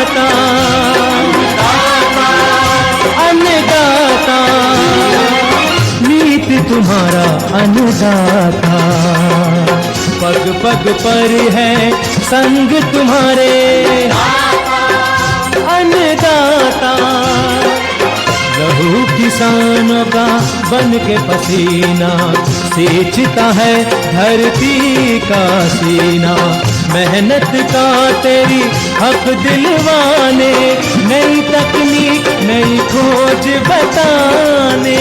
अन्नदाता, अन्नदाता, नीत तुम्हारा अन्नदाता। पग पग पर है संग तुम्हारे अन्नदाता। लहू किसानों का बन के पसीना सींचता है धरती का सीना। मेहनत का तेरी हक दिलवाने, नई तकनीक नई खोज बताने।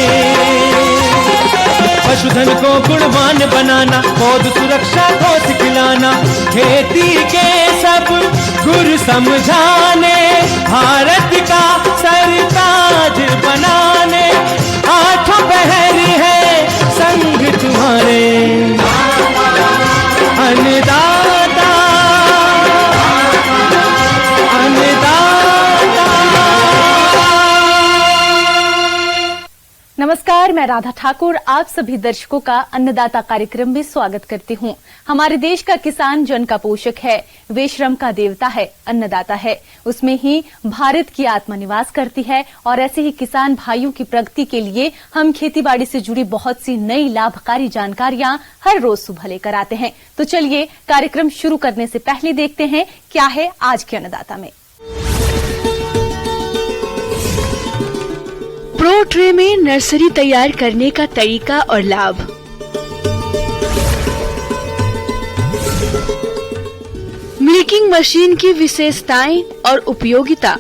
पशुधन को गुणवान बनाना, पौध सुरक्षा को सिखलाना, खेती के सब गुर समझाने, भारत का सरताज बनाने। आठों पहर है संग तुम्हारे अन्नदाता, अन्नदाता। नमस्कार, मैं राधा ठाकुर आप सभी दर्शकों का अन्नदाता कार्यक्रम में स्वागत करती हूं। हमारे देश का किसान जन का पोषक है, वे श्रम का देवता है, अन्नदाता है। उसमें ही भारत की आत्मा निवास करती है और ऐसे ही किसान भाइयों की प्रगति के लिए हम खेतीबाड़ी से जुड़ी बहुत सी नई लाभकारी जानकारियां हर रोज सुबह लेकर आते हैं। तो चलिए कार्यक्रम शुरू करने से पहले देखते हैं क्या है आज के अन्नदाता में। प्रो ट्रे में नर्सरी तैयार करने का तरीका और लाभ। मिल्किंग मशीन की विशेषताएं और उपयोगिता।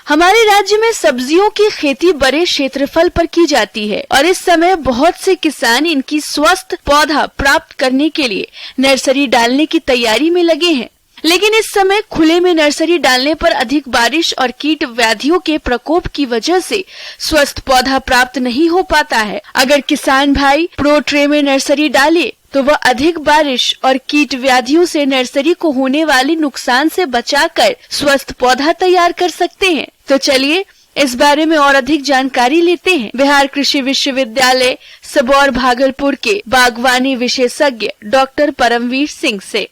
हमारे राज्य में सब्जियों की खेती बड़े क्षेत्रफल पर की जाती है और इस समय बहुत से किसान इनकी स्वस्थ पौधा प्राप्त करने के लिए नर्सरी डालने की तैयारी में लगे हैं। लेकिन इस समय खुले में नर्सरी डालने पर अधिक बारिश और कीट व्याधियों के प्रकोप की वजह से स्वस्थ पौधा प्राप्त नहीं हो पाता है। अगर किसान भाई प्रो ट्रे में नर्सरी डाले तो वह अधिक बारिश और कीट व्याधियों से नर्सरी को होने वाले नुकसान से बचाकर स्वस्थ पौधा तैयार कर सकते हैं। तो चलिए इस बारे में और अधिक जानकारी लेते हैं बिहार कृषि विश्वविद्यालय सबौर भागलपुर के बागवानी विशेषज्ञ डॉक्टर परमवीर सिंह से।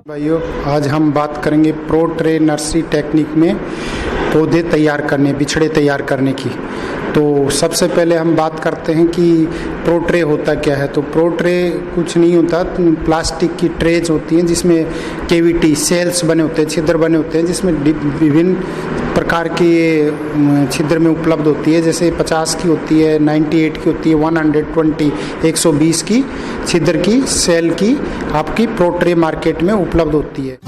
भाइयों, आज हम बात करेंगे प्रो ट्रे नर्सरी टेक्निक में पौधे तैयार करने, बिछड़े तैयार करने की। तो सबसे पहले हम बात करते हैं कि प्रो ट्रे होता क्या है। तो प्रो ट्रे कुछ नहीं होता, प्लास्टिक की ट्रेज होती हैं जिसमें केविटी सेल्स बने होते हैं, छिद्र बने होते हैं, जिसमें विभिन्न प्रकार की छिद्र में उपलब्ध होती है। जैसे 50 की होती है, 98 की होती है, 120 120 की छिद्र की सेल की आपकी प्रो ट्रे मार्केट में उपलब्ध होती है।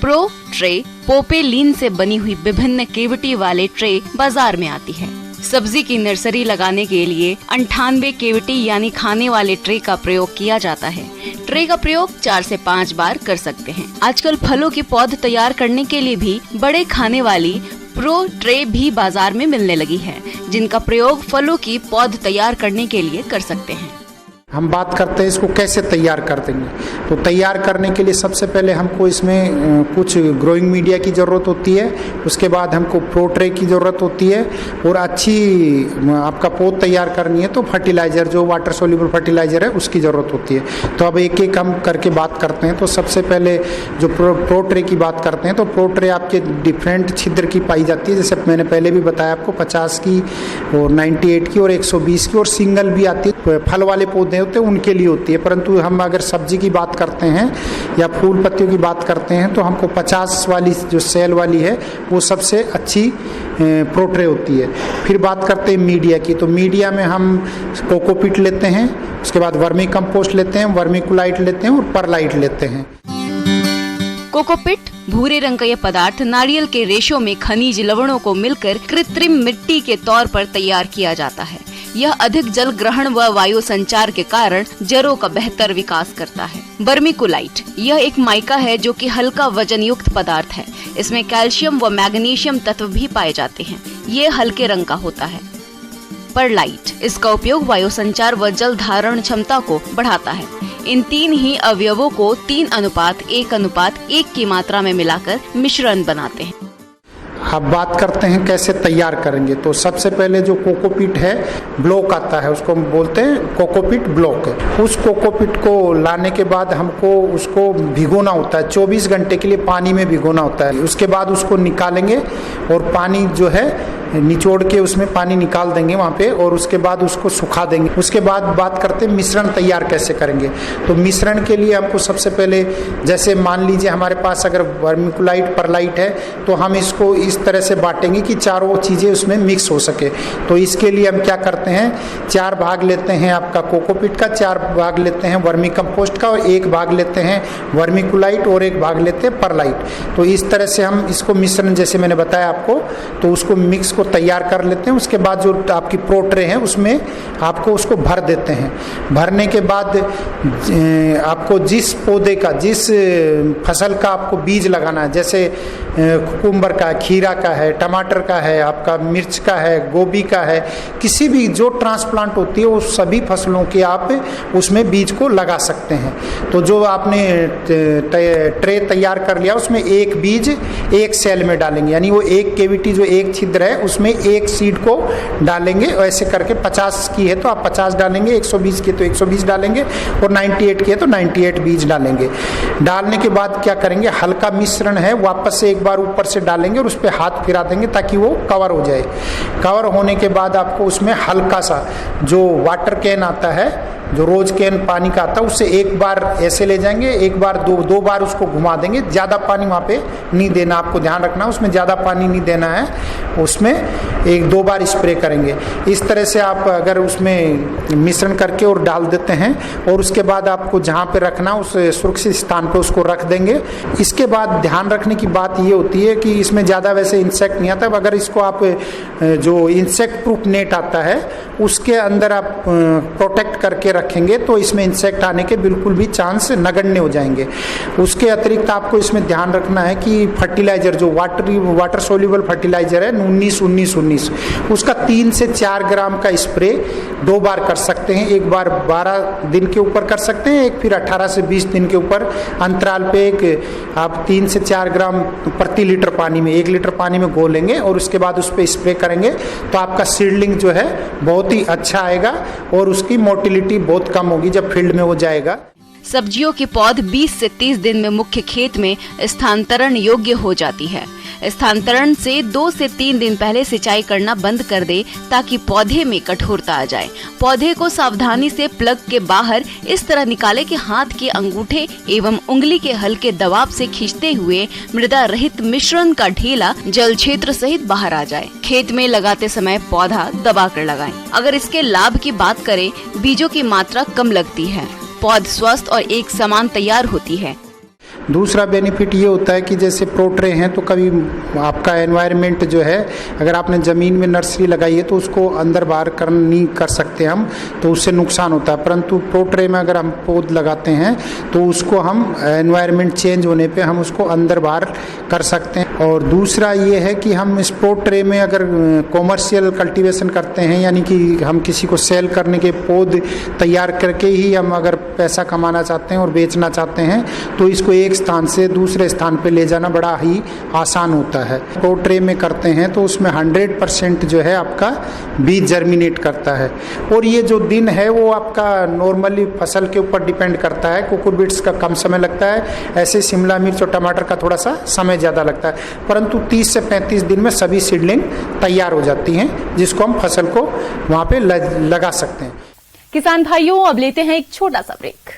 प्रो ट्रे पोपेलिन से बनी हुई विभिन्न केविटी वाले ट्रे बाजार में आती है। सब्जी की नर्सरी लगाने के लिए 98 केविटी यानी खाने वाले ट्रे का प्रयोग किया जाता है। ट्रे का प्रयोग 4 से 5 बार कर सकते हैं। आजकल फलों के पौध तैयार करने के लिए भी बड़े खाने वाली प्रो ट्रे भी बाजार में मिलने लगी है, जिनका प्रयोग फलों की पौध तैयार करने के लिए कर सकते हैं। हम बात करते हैं इसको कैसे तैयार कर देंगे। तो तैयार करने के लिए सबसे पहले हमको इसमें कुछ ग्रोइंग मीडिया की ज़रूरत होती है, उसके बाद हमको प्रो ट्रे की ज़रूरत होती है, और अच्छी आपका पौध तैयार करनी है तो फर्टिलाइज़र, जो वाटर सोल्यूबल फर्टिलाइज़र है, उसकी ज़रूरत होती है। तो अब एक एक हम करके बात करते हैं। तो सबसे पहले जो प्रो ट्रे की बात करते हैं, तो प्रो ट्रे आपके डिफरेंट छिद्र की पाई जाती है। जैसे मैंने पहले भी बताया आपको 50 की और 98 की और 120 की, और सिंगल भी आती है। फल वाले पौधे होते हैं उनके लिए होती है, परंतु हम अगर सब्जी की बात करते हैं या फूल पत्तियों की बात करते हैं तो हमको 50 वाली जो सेल वाली है वो सबसे अच्छी प्रो ट्रे होती है। फिर बात करते हैं मीडिया की। तो मीडिया में हम कोकोपीट लेते हैं, उसके बाद वर्मी कंपोस्ट लेते हैं, वर्मिकुलाइट लेते हैं और परलाइट लेते हैं। कोकोपीट भूरे रंग का यह पदार्थ नारियल के रेशों में खनिज लवणों को मिलकर कृत्रिम मिट्टी के तौर पर तैयार किया जाता है। यह अधिक जल ग्रहण व वायु संचार के कारण जड़ों का बेहतर विकास करता है। वर्मिकुलाइट यह एक माइका है जो कि हल्का वजन युक्त पदार्थ है। इसमें कैल्शियम व मैग्नीशियम तत्व भी पाए जाते हैं। ये हल्के रंग का होता है। परलाइट इसका उपयोग वायु संचार व जल धारण क्षमता को बढ़ाता है। इन तीन ही अवयवों को 3:1:1 की मात्रा में मिलाकर मिश्रण बनाते हैं। अब बात करते हैं कैसे तैयार करेंगे। तो सबसे पहले जो कोकोपीट है, ब्लॉक आता है, उसको हम बोलते हैं कोकोपीट ब्लॉक। उस कोकोपीट को लाने के बाद हमको उसको भिगोना होता है, 24 घंटे के लिए पानी में भिगोना होता है। उसके बाद उसको निकालेंगे और पानी जो है निचोड़ के उसमें पानी निकाल देंगे वहाँ पे, और उसके बाद उसको सुखा देंगे। उसके बाद बात करते हैं मिश्रण तैयार कैसे करेंगे। तो मिश्रण के लिए हमको सबसे पहले, जैसे मान लीजिए हमारे पास अगर वर्मिकुलाइट परलाइट है तो हम इसको इस तरह से बांटेंगे कि चारों चीज़ें उसमें मिक्स हो सके। तो इसके लिए हम क्या करते हैं, 4 भाग लेते हैं आपका कोकोपीट का, 4 भाग लेते हैं वर्मी कंपोस्ट का, और 1 भाग लेते हैं वर्मिकुलाइट और 1 भाग लेते हैं परलाइट। तो इस तरह से हम इसको मिश्रण, जैसे मैंने बताया आपको, तो उसको मिक्स को तैयार कर लेते हैं। उसके बाद जो आपकी प्रो ट्रे है उसमें आपको उसको भर देते हैं। भरने के बाद आपको जिस पौधे का, जिस फसल का आपको बीज लगाना है, जैसे कुकुम्बर का, खीरा का है, टमाटर का है, आपका मिर्च का है, गोभी का है, किसी भी जो ट्रांसप्लांट होती है वो सभी फसलों के आप उसमें बीज को लगा सकते हैं। तो जो आपने ट्रे तैयार कर लिया उसमें 1 बीज 1 सेल में डालेंगे, यानी वो 1 केविटी जो 1 छिद्र है उसमें 1 सीड को डालेंगे। ऐसे करके 50 की है तो आप 50 डालेंगे, 120 की है तो 120 डालेंगे, और 98 की है तो 98 बीज डालेंगे। डालने के बाद क्या करेंगे, हल्का मिश्रण है वापस से एक बार ऊपर से डालेंगे और उस पर हाथ फिरा देंगे ताकि वो कवर हो जाए। कवर होने के बाद आपको उसमें हल्का सा जो वाटर कैन आता है, जो रोज कैन पानी का आता है, उससे 1 बार ऐसे ले जाएंगे, 1 बार 2 बार उसको घुमा देंगे। ज़्यादा पानी वहाँ पे नहीं देना, आपको ध्यान रखना उसमें ज़्यादा पानी नहीं देना है। उसमें 1-2 बार स्प्रे करेंगे। इस तरह से आप अगर उसमें मिश्रण करके और डाल देते हैं, और उसके बाद आपको जहाँ पे रखना उस सुरक्षित स्थान पे उसको रख देंगे। इसके बाद ध्यान रखने की बात ये होती है कि इसमें ज़्यादा वैसे इंसेक्ट नहीं आता। अगर इसको आप जो इंसेक्ट प्रूफ नेट आता है उसके अंदर आप प्रोटेक्ट करके रखेंगे तो इसमें इंसेक्ट आने के बिल्कुल भी चांस नगण्य हो जाएंगे। उसके अतिरिक्त आपको इसमें ध्यान रखना है कि फर्टिलाइजर जो वाटर सोल्यूबल फर्टिलाइजर है 19-19-19, उसका 3 से 4 ग्राम का स्प्रे 2 बार कर सकते हैं। एक बार 12 दिन के ऊपर कर सकते हैं, एक फिर 18 से 20 दिन के ऊपर अंतराल पे एक आप 3 से 4 ग्राम प्रति लीटर पानी में, 1 लीटर पानी में घोलेंगे और उसके बाद उस पर स्प्रे करेंगे तो आपका सीडलिंग जो है बहुत ही अच्छा आएगा और उसकी मोटिलिटी बहुत कम होगी जब फील्ड में वो जाएगा। सब्जियों की पौध 20 से 30 दिन में मुख्य खेत में स्थानांतरण योग्य हो जाती है। स्थानांतरण से 2 से 3 दिन पहले सिंचाई करना बंद कर दे ताकि पौधे में कठोरता आ जाए। पौधे को सावधानी से प्लग के बाहर इस तरह निकाले कि हाथ के अंगूठे एवं उंगली के हल्के दबाव से खींचते हुए मृदा रहित मिश्रण का ढेला जल क्षेत्र सहित बाहर आ जाए। खेत में लगाते समय पौधा दबा कर लगाएं। अगर इसके लाभ की बात करें, बीजों की मात्रा कम लगती है, पौध स्वस्थ और एक समान तैयार होती है। दूसरा बेनिफिट ये होता है कि जैसे प्रो ट्रे हैं तो कभी आपका एनवायरनमेंट जो है, अगर आपने ज़मीन में नर्सरी लगाई है तो उसको अंदर बाहर नहीं कर सकते हम, तो उससे नुकसान होता है। परंतु प्रो ट्रे में अगर हम पौध लगाते हैं तो उसको हम एनवायरनमेंट चेंज होने पे हम उसको अंदर बाहर कर सकते हैं। और दूसरा ये है कि हम इस प्रो ट्रे में अगर कॉमर्शियल कल्टीवेशन करते हैं, यानी कि हम किसी को सेल करने के पौध तैयार करके ही हम अगर पैसा कमाना चाहते हैं और बेचना चाहते हैं तो इसको एक स्थान से दूसरे स्थान पे ले जाना बड़ा ही आसान होता है। प्रो ट्रे में करते हैं तो उसमें 100% जो है आपका बीज जर्मिनेट करता है। और ये जो दिन है वो आपका नॉर्मली फसल के ऊपर डिपेंड करता है। कुकुरबिट्स का कम समय लगता है, ऐसे शिमला मिर्च और टमाटर का थोड़ा सा समय ज़्यादा लगता है, परंतु 30 से 35 दिन में सभी सीडलिंग तैयार हो जाती हैं, जिसको हम फसल को वहाँ पे लगा सकते हैं। किसान भाइयों, अब लेते हैं एक छोटा सा ब्रेक।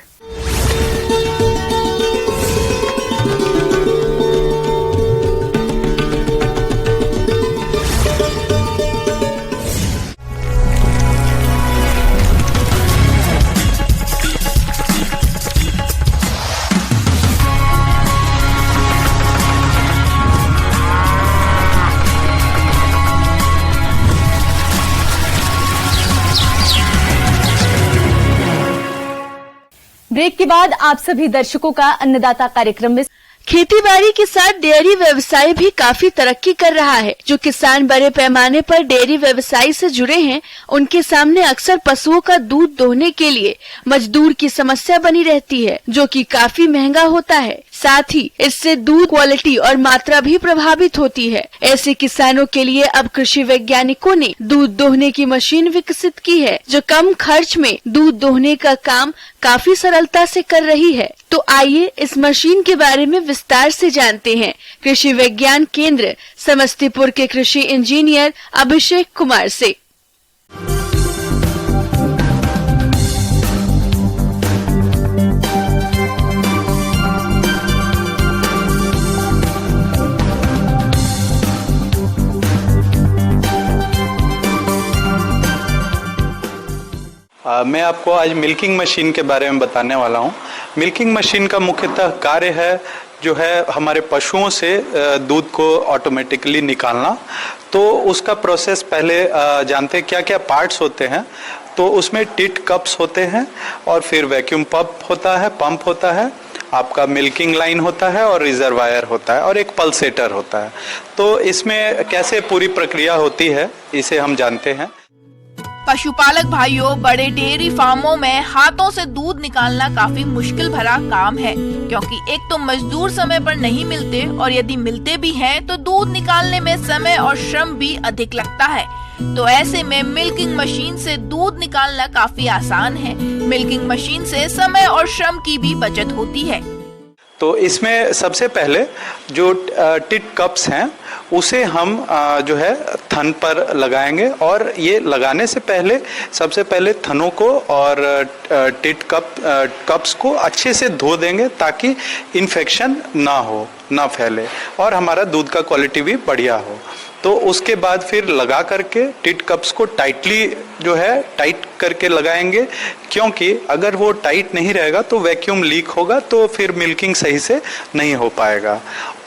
ब्रेक के बाद आप सभी दर्शकों का अन्नदाता कार्यक्रम में खेती-बाड़ी के साथ डेयरी व्यवसाय भी काफी तरक्की कर रहा है। जो किसान बड़े पैमाने पर डेयरी व्यवसाय से जुड़े हैं, उनके सामने अक्सर पशुओं का दूध दोहने के लिए मजदूर की समस्या बनी रहती है, जो कि काफी महंगा होता है। साथ ही इससे दूध क्वालिटी और मात्रा भी प्रभावित होती है। ऐसे किसानों के लिए अब कृषि वैज्ञानिकों ने दूध दोहने की मशीन विकसित की है, जो कम खर्च में दूध दोहने का काम काफी सरलता से कर रही है। तो आइए इस मशीन के बारे में विस्तार से जानते हैं कृषि विज्ञान केंद्र समस्तीपुर के कृषि इंजीनियर अभिषेक कुमार से। मैं आपको आज मिल्किंग मशीन के बारे में बताने वाला हूँ। मिल्किंग मशीन का मुख्यतः कार्य है जो है हमारे पशुओं से दूध को ऑटोमेटिकली निकालना। तो उसका प्रोसेस पहले जानते हैं क्या क्या पार्ट्स होते हैं। तो उसमें टिट कप्स होते हैं और फिर वैक्यूम पंप होता है, आपका मिल्किंग लाइन होता है और रिजर्वायर होता है और एक पल्सेटर होता है। तो इसमें कैसे पूरी प्रक्रिया होती है इसे हम जानते हैं। पशुपालक भाइयों, बड़े डेयरी फार्मों में हाथों से दूध निकालना काफी मुश्किल भरा काम है, क्योंकि एक तो मजदूर समय पर नहीं मिलते और यदि मिलते भी हैं तो दूध निकालने में समय और श्रम भी अधिक लगता है। तो ऐसे में मिल्किंग मशीन से दूध निकालना काफी आसान है। मिल्किंग मशीन से समय और श्रम की भी बचत होती है। तो इसमें सबसे पहले जो टिट कप्स हैं उसे हम जो है थन पर लगाएंगे और ये लगाने से पहले सबसे पहले थनों को और टिट कप्स को अच्छे से धो देंगे ताकि इन्फेक्शन ना फैले और हमारा दूध का क्वालिटी भी बढ़िया हो। तो उसके बाद फिर लगा करके टिट कप्स को टाइट करके लगाएंगे, क्योंकि अगर वो टाइट नहीं रहेगा तो वैक्यूम लीक होगा, तो फिर मिल्किंग सही से नहीं हो पाएगा।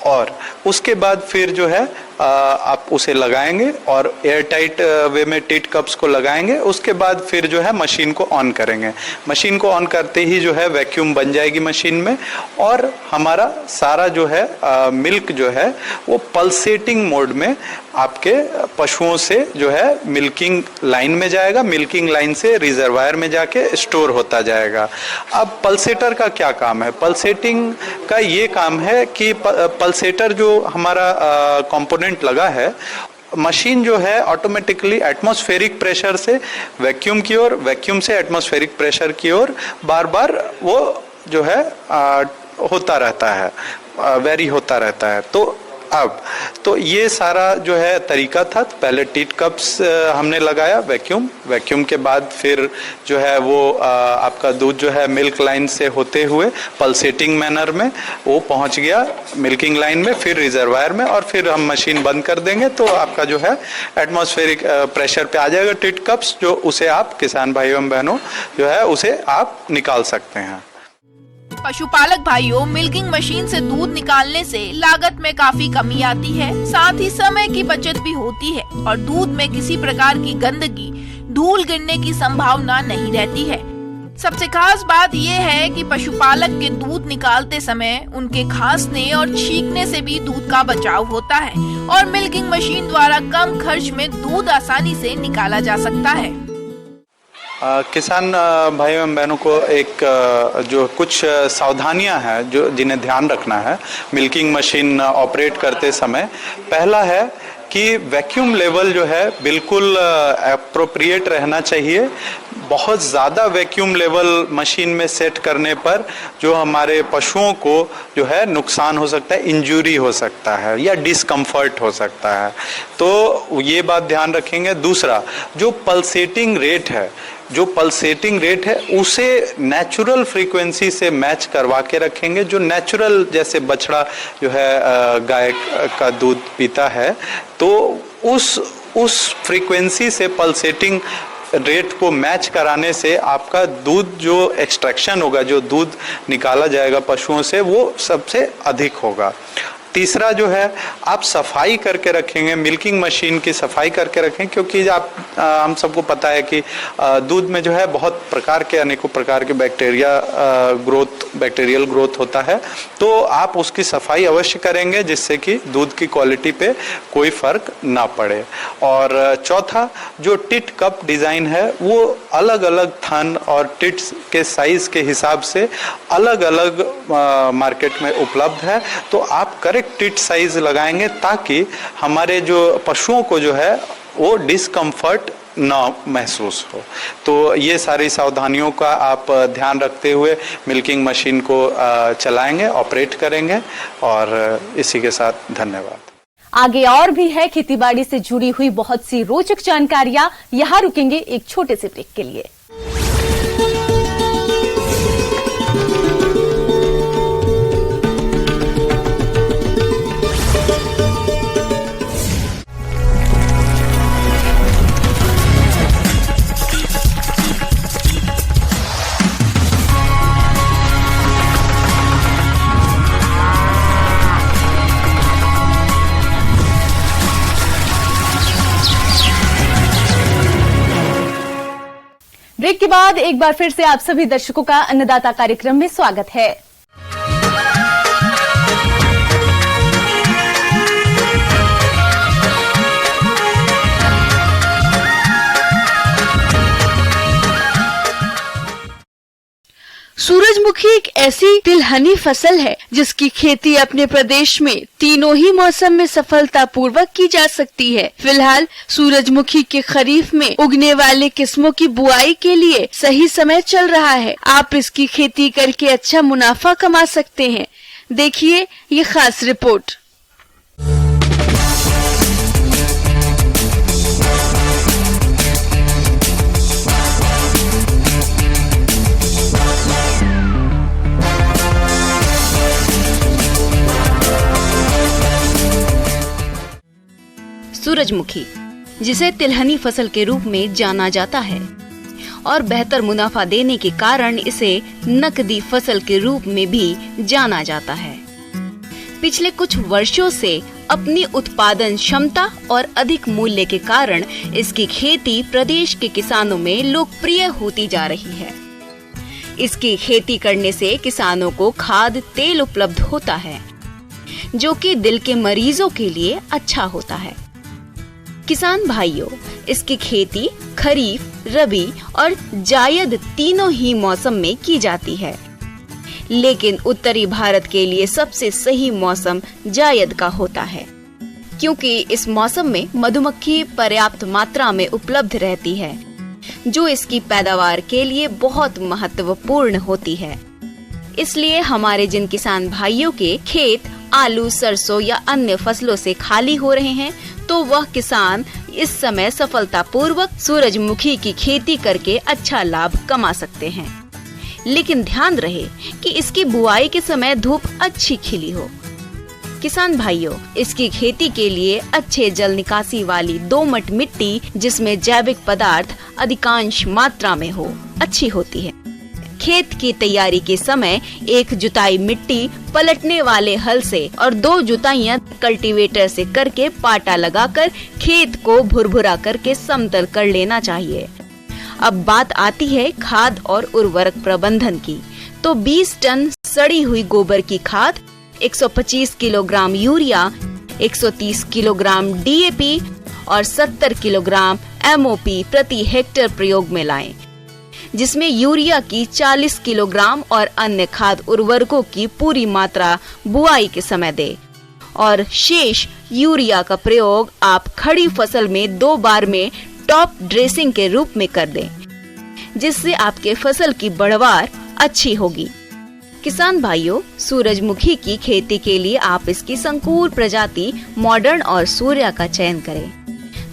और उसके बाद फिर जो है आप उसे लगाएंगे और एयर टाइट वे में टिट कप्स को लगाएंगे। उसके बाद फिर जो है मशीन को ऑन करेंगे। मशीन को ऑन करते ही जो है वैक्यूम बन जाएगी मशीन में और हमारा सारा जो है मिल्क जो है वो पल्सेटिंग मोड में आपके पशुओं से जो है मिल्किंग लाइन में जाएगा। मिल्किंग लाइन से रिजर्वायर में जाके स्टोर होता जाएगा। अब पल्सेटर का क्या काम है? पल्सेटिंग का ये काम है कि पल्सेटर जो हमारा कंपोनेंट लगा है, मशीन जो है ऑटोमेटिकली एटमॉस्फेरिक प्रेशर से वैक्यूम की ओर, वैक्यूम से एटमॉस्फेरिक प्रेशर की ओर बार बार वो जो है होता रहता है, वेरी होता रहता है। तो ये सारा जो है तरीका था। पहले टिट कप्स हमने लगाया वैक्यूम के बाद फिर जो है वो आपका दूध जो है मिल्क लाइन से होते हुए पल्सेटिंग मैनर में वो पहुंच गया मिल्किंग लाइन में, फिर रिजर्वायर में, और फिर हम मशीन बंद कर देंगे तो आपका जो है एटमॉस्फेरिक प्रेशर पे आ जाएगा टिट कप्स, जो उसे आप किसान भाइयों एवं बहनों जो है उसे आप निकाल सकते हैं। पशुपालक भाइयों, मिल्किंग मशीन से दूध निकालने से लागत में काफी कमी आती है, साथ ही समय की बचत भी होती है और दूध में किसी प्रकार की गंदगी, धूल गिरने की संभावना नहीं रहती है। सबसे खास बात यह है कि पशुपालक के दूध निकालते समय उनके खांसने और छींकने से भी दूध का बचाव होता है और मिल्किंग मशीन द्वारा कम खर्च में दूध आसानी से निकाला जा सकता है। किसान भाइयों एवं बहनों को एक जो कुछ सावधानियां हैं जो जिन्हें ध्यान रखना है मिल्किंग मशीन ऑपरेट करते समय। पहला है कि वैक्यूम लेवल जो है बिल्कुल एप्रोप्रिएट रहना चाहिए। बहुत ज़्यादा वैक्यूम लेवल मशीन में सेट करने पर जो हमारे पशुओं को जो है नुकसान हो सकता है, इंजरी हो सकता है या डिस्कम्फर्ट हो सकता है, तो ये बात ध्यान रखेंगे। दूसरा, जो पल्सेटिंग रेट है उसे नेचुरल फ्रीक्वेंसी से मैच करवा के रखेंगे। जो नेचुरल जैसे बछड़ा जो है गाय का दूध पीता है, तो उस फ्रीक्वेंसी से पल्सेटिंग रेट को मैच कराने से आपका दूध जो एक्सट्रैक्शन होगा, जो दूध निकाला जाएगा पशुओं से, वो सबसे अधिक होगा। तीसरा जो है, आप सफाई करके रखेंगे, मिल्किंग मशीन की सफाई करके रखें, क्योंकि हम सबको पता है कि दूध में जो है बहुत प्रकार के, अनेकों प्रकार के बैक्टीरियल ग्रोथ होता है, तो आप उसकी सफाई अवश्य करेंगे जिससे कि दूध की क्वालिटी पे कोई फर्क ना पड़े। और चौथा, जो टिट कप डिजाइन है वो अलग अलग थन और टिट्स के साइज के हिसाब से अलग अलग मार्केट में उपलब्ध है, तो आप करेक्ट टिट साइज लगाएंगे ताकि हमारे जो पशुओं को जो है वो डिस्कम्फर्ट ना महसूस हो। तो ये सारी सावधानियों का आप ध्यान रखते हुए मिल्किंग मशीन को चलाएंगे, ऑपरेट करेंगे। और इसी के साथ धन्यवाद। आगे और भी है खेतीबाड़ी से जुड़ी हुई बहुत सी रोचक जानकारियां। यहां रुकेंगे एक छोटे से ब्रेक के लिए। ब्रेक के बाद एक बार फिर से आप सभी दर्शकों का अन्नदाता कार्यक्रम में स्वागत है। सूरजमुखी एक ऐसी तिलहनी फसल है जिसकी खेती अपने प्रदेश में तीनों ही मौसम में सफलतापूर्वक की जा सकती है। फिलहाल सूरजमुखी के खरीफ में उगने वाले किस्मों की बुआई के लिए सही समय चल रहा है। आप इसकी खेती करके अच्छा मुनाफा कमा सकते हैं। देखिए ये खास रिपोर्ट। सूरजमुखी, जिसे तिलहनी फसल के रूप में जाना जाता है और बेहतर मुनाफा देने के कारण इसे नकदी फसल के रूप में भी जाना जाता है। पिछले कुछ वर्षों से अपनी उत्पादन क्षमता और अधिक मूल्य के कारण इसकी खेती प्रदेश के किसानों में लोकप्रिय होती जा रही है। इसकी खेती करने से किसानों को खाद्य तेल उपलब्ध होता है, जो कि दिल के मरीजों के लिए अच्छा होता है। किसान भाइयों, इसकी खेती खरीफ, रबी और जायद तीनों ही मौसम में की जाती है, लेकिन उत्तरी भारत के लिए सबसे सही मौसम जायद का होता है, क्योंकि इस मौसम में मधुमक्खी पर्याप्त मात्रा में उपलब्ध रहती है, जो इसकी पैदावार के लिए बहुत महत्वपूर्ण होती है। इसलिए हमारे जिन किसान भाइयों के खेत आलू, सरसों या अन्य फसलों से खाली हो रहे हैं, तो वह किसान इस समय सफलतापूर्वक सूरजमुखी की खेती करके अच्छा लाभ कमा सकते हैं। लेकिन ध्यान रहे कि इसकी बुआई के समय धूप अच्छी खिली हो। किसान भाइयों, इसकी खेती के लिए अच्छे जल निकासी वाली दोमट मिट्टी, जिसमें जैविक पदार्थ अधिकांश मात्रा में हो, अच्छी होती है। खेत की तैयारी के समय एक जुताई मिट्टी पलटने वाले हल से और 2 जुताइयां कल्टीवेटर से करके पाटा लगाकर खेत को भुरभुरा करके समतल कर लेना चाहिए। अब बात आती है खाद और उर्वरक प्रबंधन की। तो 20 टन सड़ी हुई गोबर की खाद, 125 किलोग्राम यूरिया, 130 किलोग्राम DAP और 70 किलोग्राम MOP प्रति हेक्टेयर प्रयोग में लाएं, जिसमें यूरिया की 40 किलोग्राम और अन्य खाद उर्वरकों की पूरी मात्रा बुआई के समय दें और शेष यूरिया का प्रयोग आप खड़ी फसल में 2 बार में टॉप ड्रेसिंग के रूप में कर दें, जिससे आपके फसल की बढ़वार अच्छी होगी। किसान भाइयों, सूरजमुखी की खेती के लिए आप इसकी संकुल प्रजाति मॉडर्न और सूर्या का चयन करें,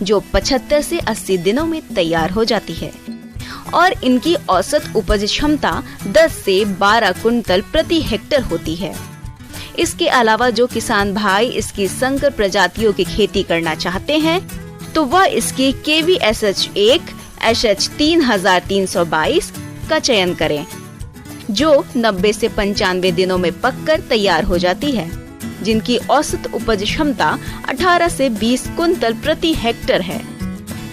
जो 75 से 80 दिनों में तैयार हो जाती है और इनकी औसत उपज क्षमता 10 से 12 कुंटल प्रति हेक्टेयर होती है। इसके अलावा जो किसान भाई इसकी संकर प्रजातियों की खेती करना चाहते हैं, तो वह इसकी KVSH1 SH 3322 का चयन करें, जो 90 से 95 दिनों में पककर तैयार हो जाती है। जिनकी औसत उपज क्षमता 18 से 20 कुंतल प्रति हेक्टेयर है।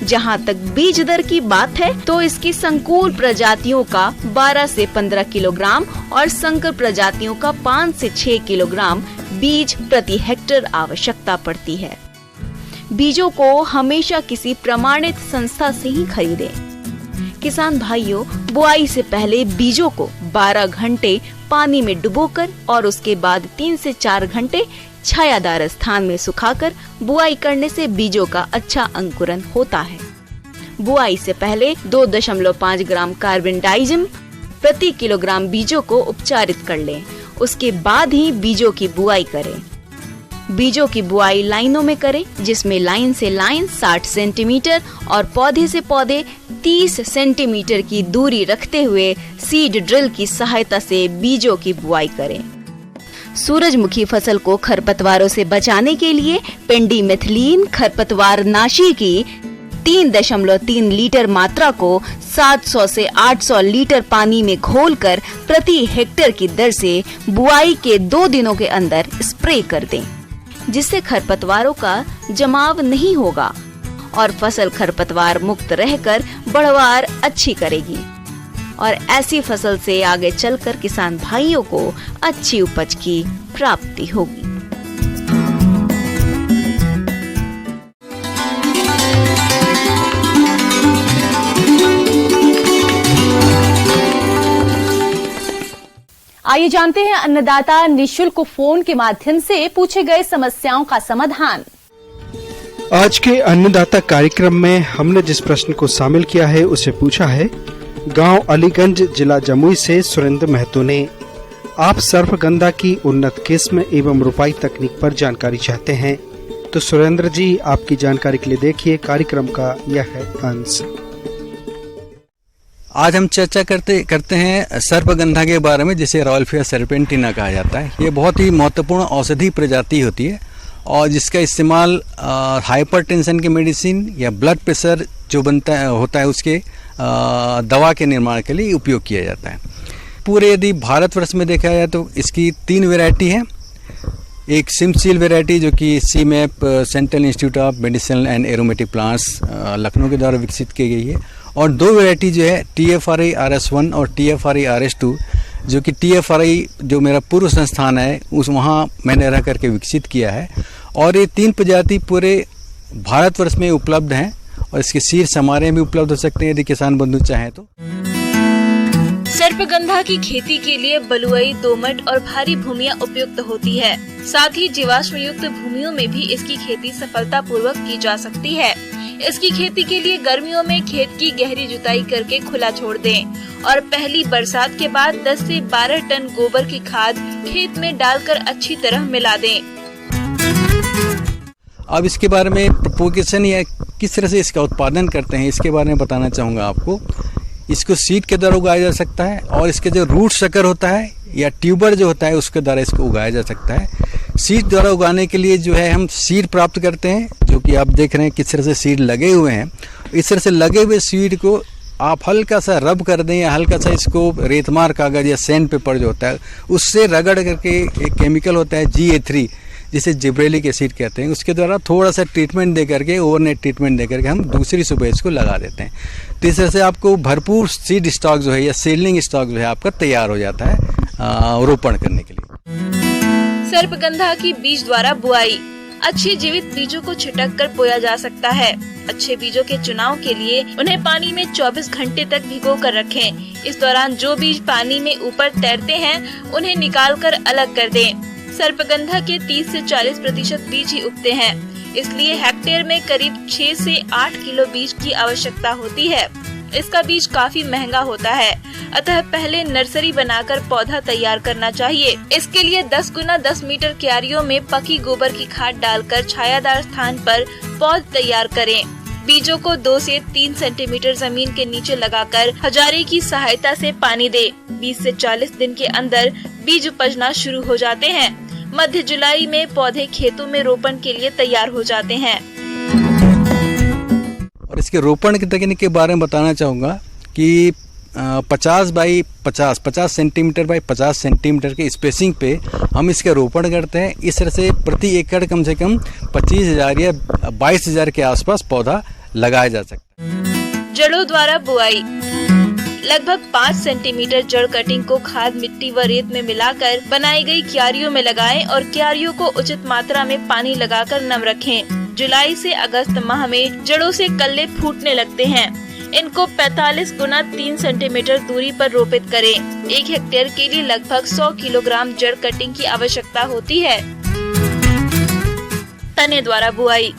जहां तक बीज दर की बात है तो इसकी संकुल प्रजातियों का 12 से 15 किलोग्राम और संकर प्रजातियों का 5 से 6 किलोग्राम बीज प्रति हेक्टेयर आवश्यकता पड़ती है। बीजों को हमेशा किसी प्रमाणित संस्था से ही खरीदें। किसान भाइयों, बुआई से पहले बीजों को 12 घंटे पानी में डुबोकर और उसके बाद 3 से 4 घंटे छायादार स्थान में सुखाकर बुआई करने से बीजों का अच्छा अंकुरण होता है। बुआई से पहले 2.5 ग्राम कार्बेंडाइजिम प्रति किलोग्राम बीजों को उपचारित कर लें। उसके बाद ही बीजों की बुआई करें। बीजों की बुआई लाइनों में करें, जिसमें लाइन से लाइन 60 सेंटीमीटर और पौधे से पौधे 30 सेंटीमीटर की दूरी रखते हुए सीड ड्रिल की सहायता से बीजों की बुआई करें। सूरजमुखी फसल को खरपतवारों से बचाने के लिए पेंडीमेथिलीन खरपतवार नाशी की 3.3 लीटर मात्रा को 700 से 800 लीटर पानी में घोलकर प्रति हेक्टेयर की दर से बुआई के 2 दिनों के अंदर स्प्रे कर दें, जिससे खरपतवारों का जमाव नहीं होगा और फसल खरपतवार मुक्त रहकर बढ़वार अच्छी करेगी और ऐसी फसल से आगे चलकर किसान भाइयों को अच्छी उपज की प्राप्ति होगी। आइए जानते हैं अन्नदाता निशुल्क फोन के माध्यम से पूछे गए समस्याओं का समाधान। आज के अन्नदाता कार्यक्रम में हमने जिस प्रश्न को शामिल किया है उसे पूछा है गांव अलीगंज, जिला जमुई से सुरेंद्र महतो ने। आप सर्पगंधा की उन्नत किस्म एवं रोपाई तकनीक पर जानकारी चाहते हैं तो सुरेंद्र जी, आपकी जानकारी के लिए देखिए कार्यक्रम का यह है अंश। आज हम चर्चा करते हैं सर्पगंधा के बारे में, जिसे रॉयल्फिया सर्पेंटिना कहा जाता है। ये बहुत ही महत्वपूर्ण औषधि प्रजाति होती है और जिसका इस्तेमाल हाइपरटेंशन की मेडिसिन या ब्लड प्रेशर जो होता है उसके दवा के निर्माण के लिए उपयोग किया जाता है। पूरे यदि भारतवर्ष में देखा जाए तो इसकी 3 वैरायटी है। एक सिमसील वैरायटी जो कि CIMAP central institute of medicinal and aromatic plants Lucknow के द्वारा विकसित की गई है, और 2 वैरायटी जो है TFRI RS1 और TFRI RS2, जो कि TFRI जो मेरा पूर्व संस्थान है उस वहाँ मैंने रह करके विकसित किया है। और ये 3 प्रजाति पूरे भारतवर्ष में उपलब्ध हैं और इसके शीर्ष हमारे भी उपलब्ध हो सकते हैं यदि किसान बंधु चाहें तो। सर्पगंधा की खेती के लिए बलुई, दोमट और भारी भूमियां उपयुक्त होती है। साथ ही जीवाश्म युक्त भूमियों में भी इसकी खेती सफलतापूर्वक की जा सकती है। इसकी खेती के लिए गर्मियों में खेत की गहरी जुताई करके खुला छोड़ दें और पहली बरसात के बाद 10 से 12 टन गोबर की खाद खेत में डालकर अच्छी तरह मिला दें। अब इसके बारे में प्रोपोगेशन या किस तरह से इसका उत्पादन करते हैं इसके बारे में बताना चाहूँगा आपको। इसको सीड के द्वारा उगाया जा सकता है और इसके जो रूट शकर होता है या ट्यूबर जो होता है उसके द्वारा इसको उगाया जा सकता है। सीड द्वारा उगाने के लिए जो है हम सीड प्राप्त करते हैं, जो कि आप देख रहे हैं किस तरह से सीड लगे हुए हैं। इस तरह से लगे हुए सीड को आप हल्का सा रब कर दें या हल्का सा इसको रेतमार कागज या सैंड पेपर जो होता है उससे रगड़ करके, एक केमिकल होता है GA3 जिसे जिब्रेलिक एसिड कहते हैं, उसके द्वारा थोड़ा सा ट्रीटमेंट दे करके, ओवरनाइट ट्रीटमेंट दे करके हम दूसरी सुबह इसको लगा देते हैं। तो इस तरह से आपको भरपूर सीड स्टॉक जो है या सीडलिंग स्टॉक जो है आपका तैयार हो जाता है रोपण करने के लिए। सर्पगंधा की बीज द्वारा बुआई। अच्छे जीवित बीजों को छिटक कर बोया जा सकता है। अच्छे बीजों के चुनाव के लिए उन्हें पानी में 24 घंटे तक भिगो कर रखें। इस दौरान जो बीज पानी में ऊपर तैरते हैं उन्हें निकाल कर अलग कर दें। सर्पगंधा के 30 से 40% बीज ही उगते हैं, इसलिए हेक्टेयर में करीब 6 से 8 किलो बीज की आवश्यकता होती है। इसका बीज काफी महंगा होता है, अतः पहले नर्सरी बनाकर पौधा तैयार करना चाहिए। इसके लिए 10 गुना 10 मीटर क्यारियों में पकी गोबर की खाद डालकर छायादार स्थान पर पौध तैयार करें। बीजों को 2 से 3 सेंटीमीटर जमीन के नीचे लगाकर हजारे की सहायता से पानी दे। 20 से 40 दिन के अंदर बीज उपजना शुरू हो जाते हैं। मध्य जुलाई में पौधे खेतों में रोपण के लिए तैयार हो जाते हैं। और इसके रोपण की तकनीक के बारे में बताना चाहूँगा कि 50 बाई 50 सेंटीमीटर बाई 50 सेंटीमीटर के स्पेसिंग पे हम इसका रोपण करते हैं। इस तरह से प्रति एकड़ कम से कम 25,000 या 22,000 के आसपास पौधा लगाया जा सकता है। जड़ों द्वारा बुआई। लगभग 5 सेंटीमीटर जड़ कटिंग को खाद, मिट्टी व रेत में मिलाकर बनाई गई क्यारियों में लगाएं और क्यारियों को उचित मात्रा में पानी लगाकर नम रखें। जुलाई से अगस्त माह में जड़ों से कल्ले फूटने लगते हैं। इनको 45 गुना 3 सेंटीमीटर दूरी पर रोपित करें। 1 हेक्टेयर के लिए लगभग 100 किलोग्राम जड़ कटिंग की आवश्यकता होती है। तने द्वारा बुआई।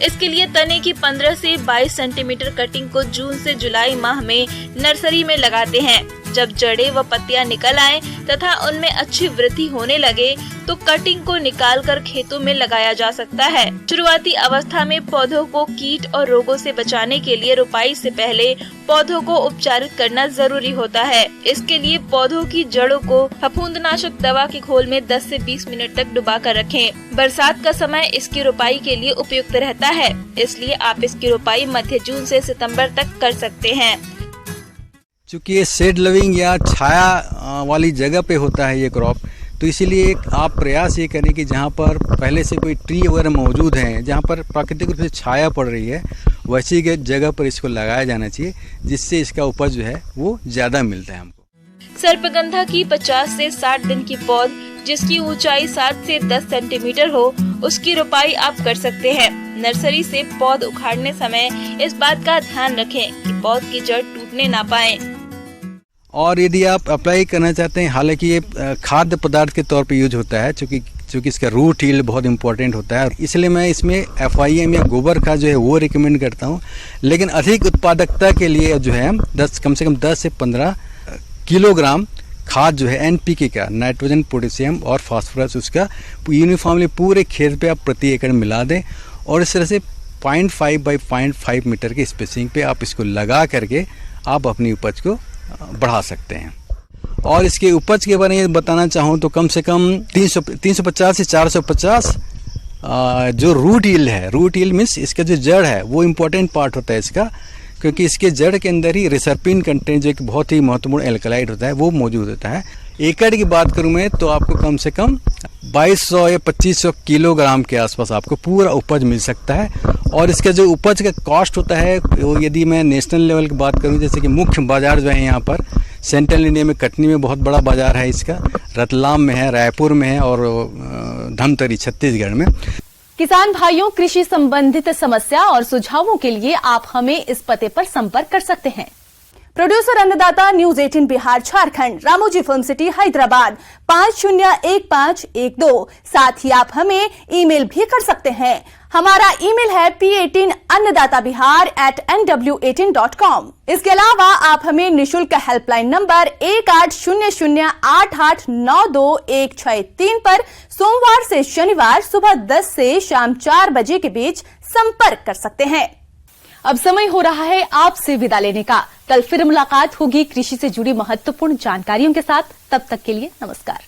इसके लिए तने की 15 से 22 सेंटीमीटर कटिंग को जून से जुलाई माह में नर्सरी में लगाते हैं। जब जड़ें व पत्तियां निकल आएं तथा उनमें अच्छी वृद्धि होने लगे तो कटिंग को निकालकर खेतों में लगाया जा सकता है। शुरुआती अवस्था में पौधों को कीट और रोगों से बचाने के लिए रुपाई से पहले पौधों को उपचारित करना जरूरी होता है। इसके लिए पौधों की जड़ों को फफूंदनाशक दवा के घोल में 10 से 20 मिनट तक डुबा कर रखें। बरसात का समय इसकी रुपाई के लिए उपयुक्त रहता है, इसलिए आप इसकी रुपाई मध्य जून से सितंबर तक कर सकते हैं। चूँकि ये शेड लविंग या छाया वाली जगह पे होता है ये क्रॉप, तो इसीलिए आप प्रयास ये करें कि जहाँ पर पहले से कोई ट्री वगैरह मौजूद हैं, जहाँ पर प्राकृतिक रूप से छाया पड़ रही है, वैसी जगह पर इसको लगाया जाना चाहिए, जिससे इसका उपज जो है वो ज़्यादा मिलता है हमको। सर्पगंधा की 50 से 60 दिन की पौध जिसकी ऊंचाई 7 से 10 सेंटीमीटर हो, उसकी रोपाई आप कर सकते हैं। नर्सरी से पौध उखाड़ने समय इस बात का ध्यान रखें कि पौध की जड़ टूटने ना पाए। और यदि आप अप्लाई करना चाहते हैं, हालांकि ये खाद्य पदार्थ के तौर पे यूज होता है, चूँकि इसका रूट हील्ड बहुत इंपॉर्टेंट होता है, इसलिए मैं इसमें FIM या गोबर खाद जो है वो रिकमेंड करता हूँ। लेकिन अधिक उत्पादकता के लिए जो है कम से कम 10 से 15 किलोग्राम खाद जो है NPK का, नाइट्रोजन, पोटेशियम और फास्फोरस, उसका यूनिफॉर्मली पूरे खेत पे आप प्रति एकड़ मिला दें और इस तरह से 0.5 बाई 0.5 मीटर के स्पेसिंग पे आप इसको लगा करके आप अपनी उपज को बढ़ा सकते हैं। और इसके उपज के बारे में बताना चाहूँ तो कम से कम 350 से 450 जो रूट हील्ड है, रूट हील्ड मीन्स इसका जो जड़ है वो इम्पोर्टेंट पार्ट होता है इसका, क्योंकि इसके जड़ के अंदर ही रिसर्पिन कंटेंट जो एक बहुत ही महत्वपूर्ण एल्कलाइड होता है वो मौजूद होता है। एकड़ की बात करूँ मैं तो आपको कम से कम 2200 या 2500 किलोग्राम के आसपास आपको पूरा उपज मिल सकता है। और इसका जो उपज का कॉस्ट होता है वो यदि मैं नेशनल लेवल की बात करूँ, जैसे कि मुख्य बाजार जो है यहाँ पर सेंट्रल इंडिया में कटनी में बहुत बड़ा बाजार है इसका, रतलाम में है, रायपुर में है और धमतरी छत्तीसगढ़ में। किसान भाइयों, कृषि संबंधित समस्या और सुझावों के लिए आप हमें इस पते पर संपर्क कर सकते हैं। प्रोड्यूसर अन्नदाता news 18 Bihar Jharkhand, Ramoji film city Hyderabad 501512। साथ ही आप हमें ईमेल भी कर सकते हैं। हमारा ईमेल है p18annadatabihar@nw18.com। इसके अलावा आप हमें निशुल्क हेल्पलाइन नंबर 1800889216 पर सोमवार से शनिवार सुबह 10 से शाम 4 बजे के बीच संपर्क कर सकते हैं। अब समय हो रहा है आपसे विदा लेने का। कल फिर मुलाकात होगी कृषि से जुड़ी महत्वपूर्ण जानकारियों के साथ। तब तक के लिए नमस्कार।